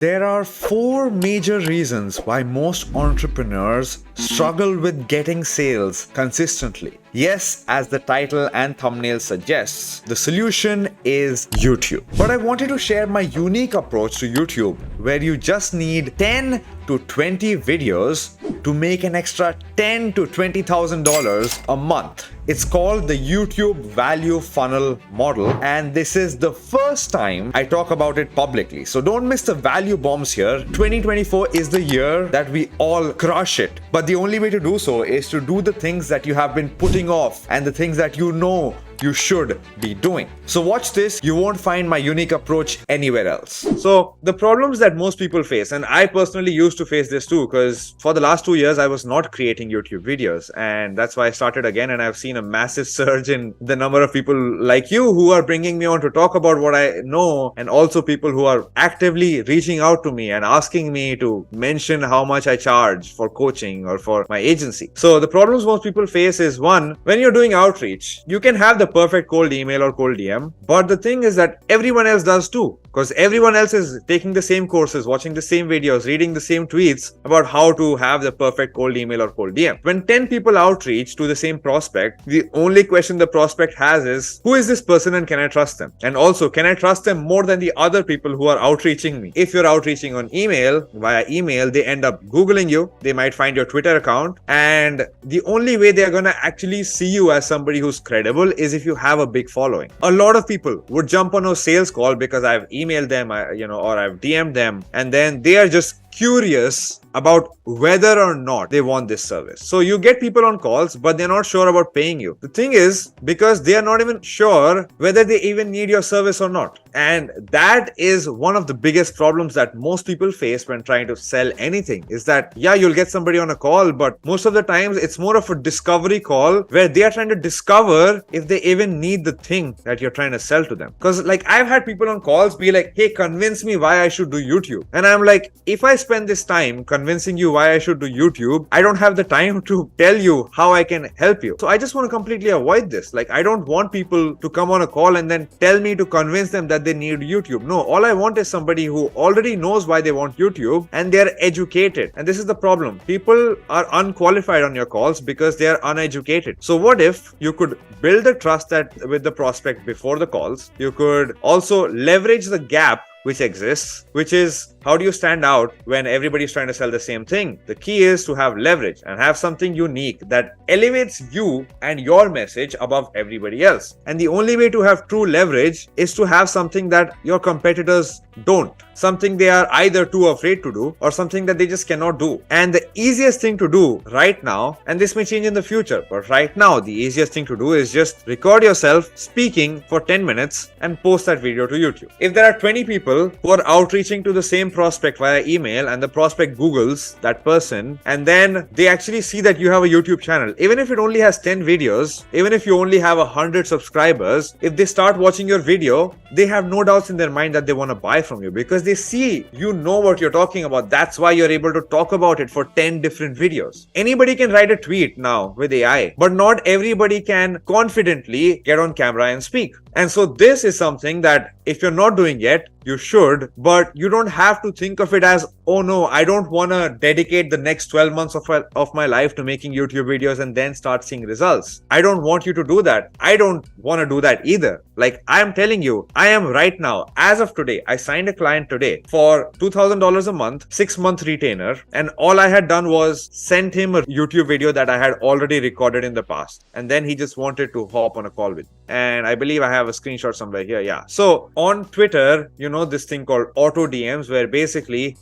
There are four major reasons why most entrepreneurs struggle with getting sales consistently. Yes, as the title and thumbnail suggests, the solution is YouTube. But I wanted to share my unique approach to YouTube, where you just need 10 to 20 videos to make an extra $10,000 to $20,000 a month. It's called the YouTube Value Funnel Model, and this is the first time I talk about it publicly. So don't miss the value bombs here. 2024 is the year that we all crush it. But the only way to do so is to do the things that you have been putting off and the things that you know you should be doing. So watch this, you won't find my unique approach anywhere else. So the problems that most people face, and I personally used to face this too, because for the last 2 years I was not creating YouTube videos, and that's why I started again, and I've seen a massive surge in the number of people like you who are bringing me on to talk about what I know, and also people who are actively reaching out to me and asking me to mention how much I charge for coaching or for my agency. So the problems most people face is, one, when you're doing outreach, you can have the perfect cold email or cold DM, but the thing is that everyone else does too, because everyone else is taking the same courses, watching the same videos, reading the same tweets about how to have the perfect cold email or cold DM. When 10 people outreach to the same prospect, the only question the prospect has is, who is this person and can I trust them? And also, can I trust them more than the other people who are outreaching me? If you're outreaching on email, via email, they end up Googling you, they might find your Twitter account, and the only way they're gonna actually see you as somebody who's credible is if you have a big following. A lot of people would jump on a sales call because I've emailed them, or I've DM'd them, and then they are just curious about whether or not they want this service. So you get people on calls, but they're not sure about paying you. The thing is, because they are not even sure whether they even need your service or not. And that is one of the biggest problems that most people face when trying to sell anything, is that, yeah, you'll get somebody on a call, but most of the times it's more of a discovery call where they are trying to discover if they even need the thing that you're trying to sell to them. Because like, I've had people on calls be like, hey, convince me why I should do YouTube. And I'm like, if I spend this time convincing you why I should do YouTube, I don't have the time to tell you how I can help you. So I just want to completely avoid this. Like, I don't want people to come on a call and then tell me to convince them that they need YouTube. No, all I want is somebody who already knows why they want YouTube and they're educated. And this is the problem. People are unqualified on your calls because they are uneducated. So what if you could build the trust with the prospect before the calls? You could also leverage the gap which exists, which is, how do you stand out when everybody's trying to sell the same thing? The key is to have leverage and have something unique that elevates you and your message above everybody else. And the only way to have true leverage is to have something that your competitors don't. Something they are either too afraid to do or something that they just cannot do. And the easiest thing to do right now, and this may change in the future, but right now the easiest thing to do is just record yourself speaking for 10 minutes and post that video to YouTube. If there are 20 people who are outreaching to the same prospect via email and the prospect Googles that person, and then they actually see that you have a YouTube channel, even if it only has 10 videos, even if you only have 100 subscribers, if they start watching your video, they have no doubts in their mind that they want to buy from you because they see you know what you're talking about. That's why you're able to talk about it for 10 different videos. Anybody can write a tweet now with AI, but not everybody can confidently get on camera and speak. And so this is something that if you're not doing yet, you should, but you don't have to think of it as, oh no, I don't want to dedicate the next 12 months of my life to making YouTube videos and then start seeing results. I don't want you to do that. I don't want to do that either. Like, I'm telling you, I am right now, as of today, I signed a client today for $2,000 a month, 6-month retainer. And all I had done was send him a YouTube video that I had already recorded in the past. And then he just wanted to hop on a call with me. And I believe I have a screenshot somewhere here. Yeah. So on Twitter, you know, this thing called auto DMs, where basically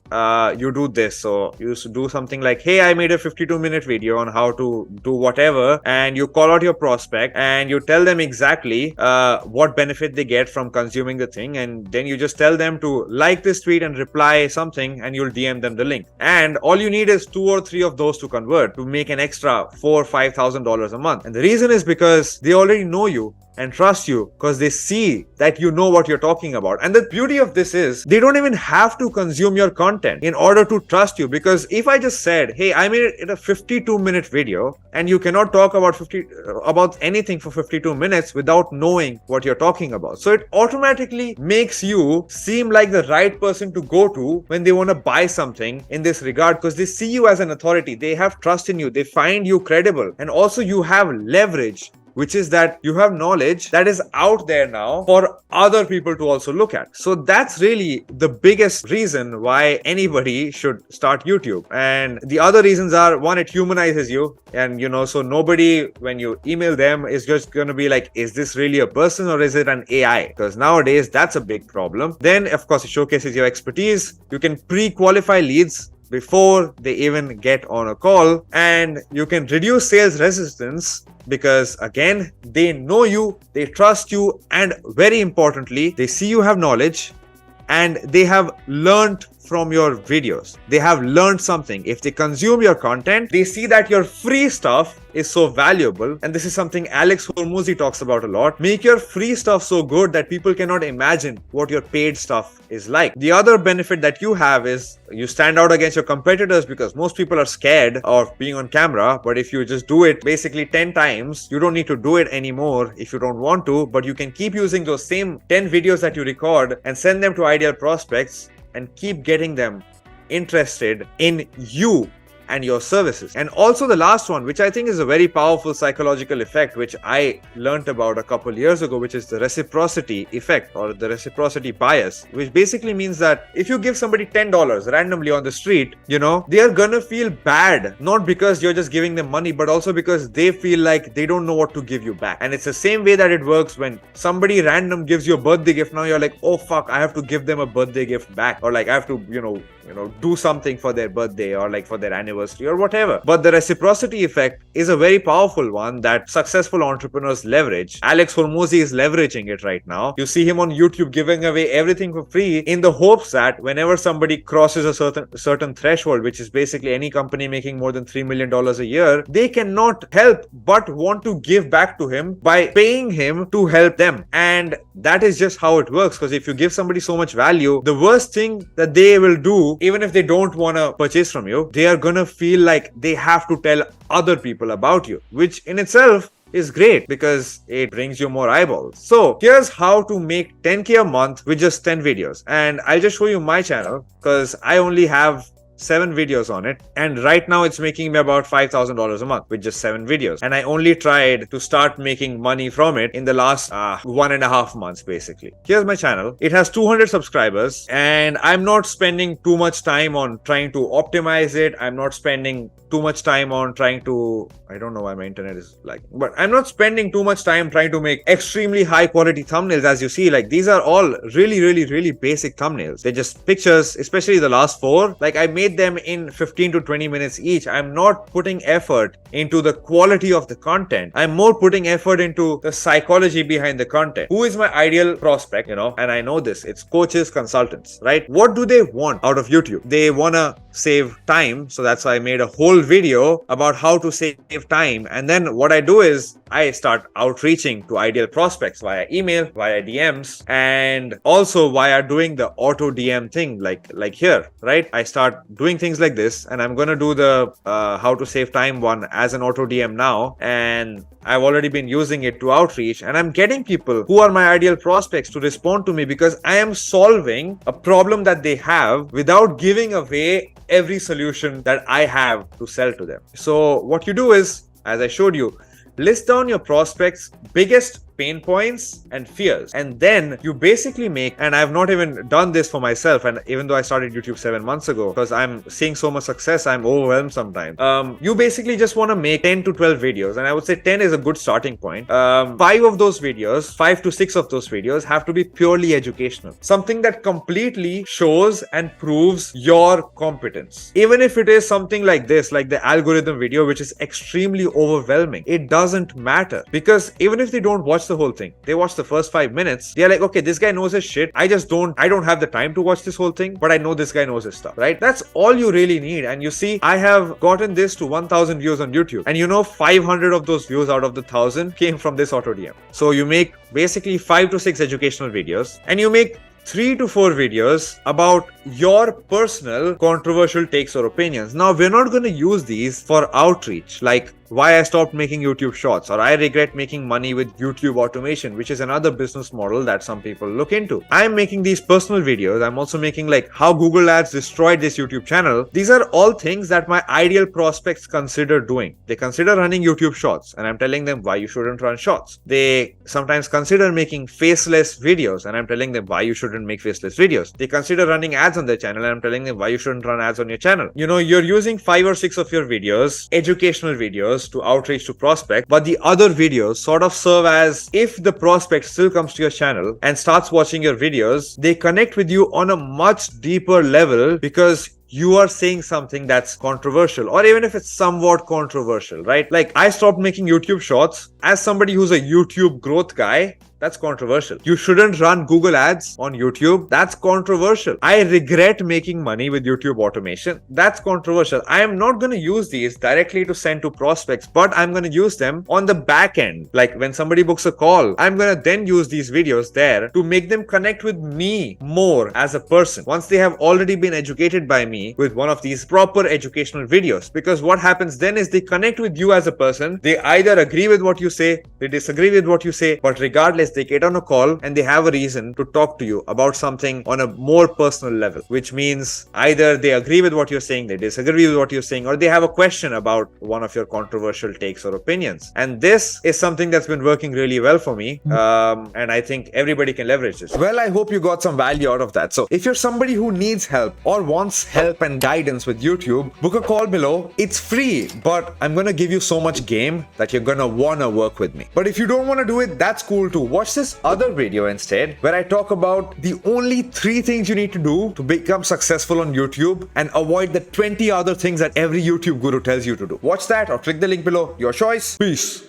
you do this. So you do something like, hey, I made a 52-minute video on how to do whatever, and you call out your prospect and you tell them exactly what benefit they get from consuming the thing, and then you just tell them to like this tweet and reply something, and you'll DM them the link. And all you need is 2 or 3 of those to convert to make an extra $4,000 or $5,000 a month. And the reason is because they already know you. and trust you because they see that you know what you're talking about. And the beauty of this is they don't even have to consume your content in order to trust you, because if I just said, hey, I made it a 52-minute video and you cannot talk about anything for 52 minutes without knowing what you're talking about. So it automatically makes you seem like the right person to go to when they want to buy something in this regard, because they see you as an authority, they have trust in you, they find you credible, and also you have leverage, which is that you have knowledge that is out there now for other people to also look at. So that's really the biggest reason why anybody should start YouTube. And the other reasons are, one, it humanizes you. And so nobody, when you email them, is just going to be like, is this really a person or is it an AI? Because nowadays that's a big problem. Then, of course, it showcases your expertise. You can pre-qualify leads before they even get on a call, and you can reduce sales resistance because, again, they know you, they trust you, and very importantly, they see you have knowledge and they have learned from your videos. They have learned something. If they consume your content, they see that your free stuff is so valuable. And this is something Alex Hormozi talks about a lot. Make your free stuff so good that people cannot imagine what your paid stuff is like. The other benefit that you have is you stand out against your competitors, because most people are scared of being on camera. But if you just do it basically 10 times, you don't need to do it anymore if you don't want to, but you can keep using those same 10 videos that you record and send them to ideal prospects and keep getting them interested in you and your services. And also the last one, which I think is a very powerful psychological effect, which I learned about a couple years ago, which is the reciprocity effect or the reciprocity bias, which basically means that if you give somebody $10 randomly on the street, they are gonna feel bad, not because you're just giving them money, but also because they feel like they don't know what to give you back. And it's the same way that it works when somebody random gives you a birthday gift. Now you're like, oh fuck, I have to give them a birthday gift back, or like I have to, do something for their birthday or like for their anniversary or whatever. But the reciprocity effect is a very powerful one that successful entrepreneurs leverage. Alex Hormozi is leveraging it right now. You see him on YouTube giving away everything for free in the hopes that whenever somebody crosses a certain threshold, which is basically any company making more than $3 million a year, they cannot help but want to give back to him by paying him to help them. And that is just how it works, because if you give somebody so much value, the worst thing that they will do, even if they don't want to purchase from you, they are gonna feel like they have to tell other people about you, which in itself is great because it brings you more eyeballs. So here's how to make 10K a month with just 10 videos. And I'll just show you my channel because I only have 7 videos on it, and right now it's making me about $5,000 a month with just 7 videos. And I only tried to start making money from it in the last 1.5 months basically. Here's my channel. It has 200 subscribers, and I'm not spending too much time on trying to optimize it. I'm not spending too much time on trying to, I don't know why my internet is like, but I'm not spending too much time trying to make extremely high quality thumbnails. As you see, like these are all really basic thumbnails. They're just pictures, especially the last 4. Like I made them in 15 to 20 minutes each. I'm not putting effort into the quality of the content. I'm more putting effort into the psychology behind the content. Who is my ideal prospect, and I know this, it's coaches, consultants, right? What do they want out of YouTube? They want to save time. So that's why I made a whole video about how to save time. And then what I do is I start outreaching to ideal prospects via email, via DMs, and also via doing the auto DM thing like here, right? I start doing things like this, and I'm going to do the how to save time one as an auto DM now. And I've already been using it to outreach, and I'm getting people who are my ideal prospects to respond to me because I am solving a problem that they have without giving away every solution that I have to sell to them. So what you do is, as I showed you, list down your prospects' biggest pain points and fears, and then you basically make, and I've not even done this for myself, and even though I started YouTube 7 months ago, because I'm seeing so much success, I'm overwhelmed sometimes. You basically just want to make 10 to 12 videos, and I would say 10 is a good starting point. 5 to 6 of those videos have to be purely educational, something that completely shows and proves your competence. Even if it is something like this, like the algorithm video, which is extremely overwhelming, it doesn't matter, because even if they don't watch watch the whole thing. They watch the first 5 minutes. They're like, okay, this guy knows his shit. I don't have the time to watch this whole thing, but I know this guy knows his stuff, right? That's all you really need. And you see, I have gotten this to 1,000 views on YouTube. And 500 of those views out of the 1,000 came from this auto DM. So you make basically 5 to 6 educational videos, and you make 3 to 4 videos about your personal controversial takes or opinions. Now, we're not going to use these for outreach, like why I stopped making YouTube shorts, or I regret making money with YouTube automation, which is another business model that some people look into. I'm making these personal videos. I'm also making like how Google Ads destroyed this YouTube channel. These are all things that my ideal prospects consider doing. They consider running YouTube shorts, and I'm telling them why you shouldn't run shorts. They sometimes consider making faceless videos, and I'm telling them why you shouldn't make faceless videos. They consider running ads on their channel, and I'm telling them why you shouldn't run ads on your channel. You're using 5 or 6 of your videos, educational videos, to outreach to prospect, but the other videos sort of serve as, if the prospect still comes to your channel and starts watching your videos, they connect with you on a much deeper level because you are saying something that's controversial, or even if it's somewhat controversial, right? Like, I stopped making YouTube shorts. As somebody who's a YouTube growth guy, that's controversial. You shouldn't run Google ads on YouTube. That's controversial. I regret making money with YouTube automation. That's controversial. I am not going to use these directly to send to prospects, but I'm going to use them on the back end. Like when somebody books a call, I'm going to then use these videos there to make them connect with me more as a person, once they have already been educated by me with one of these proper educational videos. Because what happens then is they connect with you as a person. They either agree with what you say, they disagree with what you say, but regardless, they get on a call and they have a reason to talk to you about something on a more personal level, which means either they agree with what you're saying, they disagree with what you're saying, or they have a question about one of your controversial takes or opinions. And this is something that's been working really well for me. And I think everybody can leverage this. Well, I hope you got some value out of that. So if you're somebody who needs help or wants help and guidance with YouTube, book a call below. It's free, but I'm going to give you so much game that you're going to want to work with me. But if you don't want to do it, that's cool too. Watch this other video instead, where I talk about the only 3 things you need to do to become successful on YouTube and avoid the 20 other things that every YouTube guru tells you to do. Watch that or click the link below. Your choice. Peace.